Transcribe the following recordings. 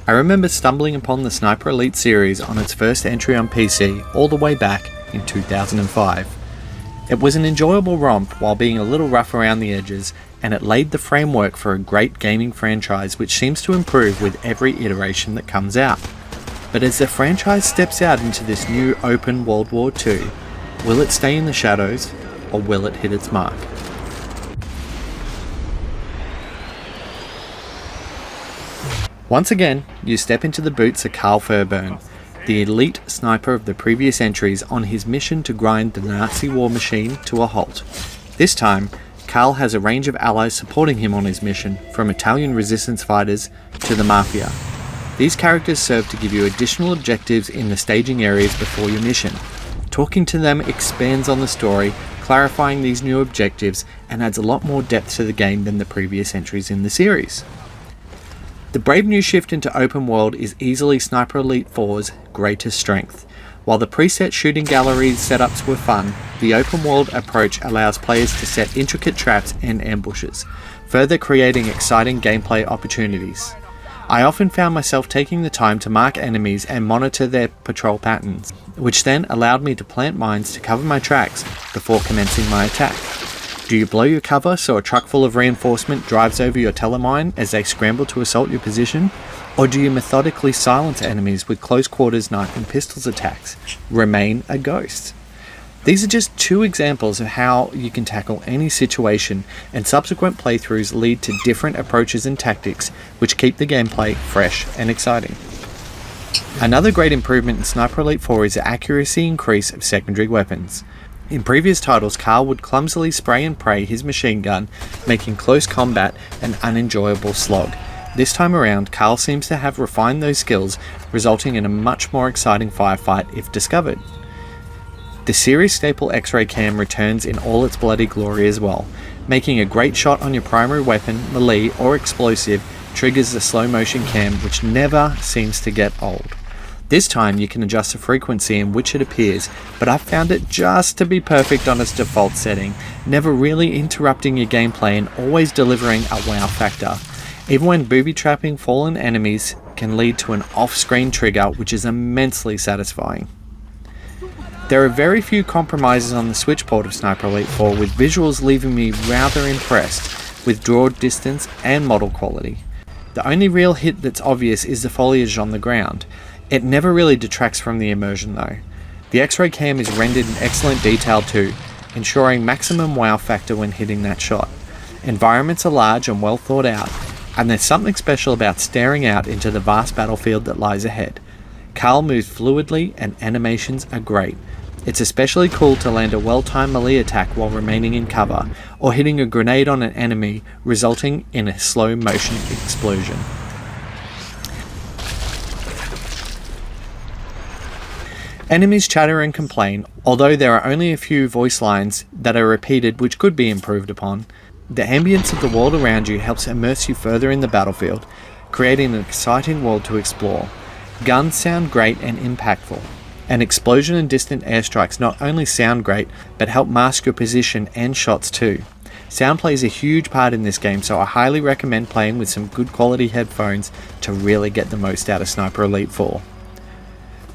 I remember stumbling upon the Sniper Elite series on its first entry on PC all the way back in 2005. It was an enjoyable romp while being a little rough around the edges, and it laid the framework for a great gaming franchise which seems to improve with every iteration that comes out. But as the franchise steps out into this new open World War II, will it stay in the shadows, or will it hit its mark? Once again, you step into the boots of Carl Fairburn, the elite sniper of the previous entries on his mission to grind the Nazi war machine to a halt. This time, Carl has a range of allies supporting him on his mission, from Italian resistance fighters to the Mafia. These characters serve to give you additional objectives in the staging areas before your mission. Talking to them expands on the story, clarifying these new objectives, and adds a lot more depth to the game than the previous entries in the series. The brave new shift into open world is easily Sniper Elite 4's greatest strength. While the preset shooting gallery setups were fun, the open world approach allows players to set intricate traps and ambushes, further creating exciting gameplay opportunities. I often found myself taking the time to mark enemies and monitor their patrol patterns, which then allowed me to plant mines to cover my tracks before commencing my attack. Do you blow your cover so a truck full of reinforcement drives over your telemine as they scramble to assault your position? Or do you methodically silence enemies with close quarters knife and pistols attacks? Remain a ghost. These are just two examples of how you can tackle any situation, and subsequent playthroughs lead to different approaches and tactics which keep the gameplay fresh and exciting. Another great improvement in Sniper Elite 4 is the accuracy increase of secondary weapons. In previous titles, Carl would clumsily spray and pray his machine gun, making close combat an unenjoyable slog. This time around, Carl seems to have refined those skills, resulting in a much more exciting firefight if discovered. The series staple X-ray cam returns in all its bloody glory as well. Making a great shot on your primary weapon, melee or explosive triggers the slow motion cam, which never seems to get old. This time you can adjust the frequency in which it appears, but I've found it just to be perfect on its default setting, never really interrupting your gameplay and always delivering a wow factor. Even when booby trapping fallen enemies can lead to an off-screen trigger, which is immensely satisfying. There are very few compromises on the Switch port of Sniper Elite 4, with visuals leaving me rather impressed with draw distance and model quality. The only real hit that's obvious is the foliage on the ground. It never really detracts from the immersion though. The X-ray cam is rendered in excellent detail too, ensuring maximum wow factor when hitting that shot. Environments are large and well thought out, and there's something special about staring out into the vast battlefield that lies ahead. Carl moves fluidly and animations are great. It's especially cool to land a well-timed melee attack while remaining in cover, or hitting a grenade on an enemy, resulting in a slow motion explosion. Enemies chatter and complain, although there are only a few voice lines that are repeated which could be improved upon. The ambience of the world around you helps immerse you further in the battlefield, creating an exciting world to explore. Guns sound great and impactful. An explosion and distant airstrikes not only sound great, but help mask your position and shots too. Sound plays a huge part in this game, so I highly recommend playing with some good quality headphones to really get the most out of Sniper Elite 4.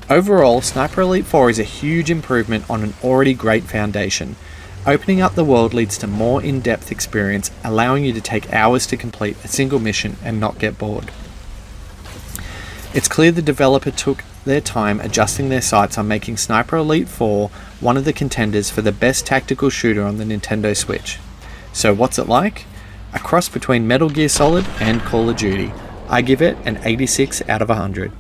Overall, Sniper Elite 4 is a huge improvement on an already great foundation. Opening up the world leads to more in-depth experience, allowing you to take hours to complete a single mission and not get bored. It's clear the developer took their time adjusting their sights on making Sniper Elite 4 one of the contenders for the best tactical shooter on the Nintendo Switch. So what's it like? A cross between Metal Gear Solid and Call of Duty. I give it an 86 out of 100.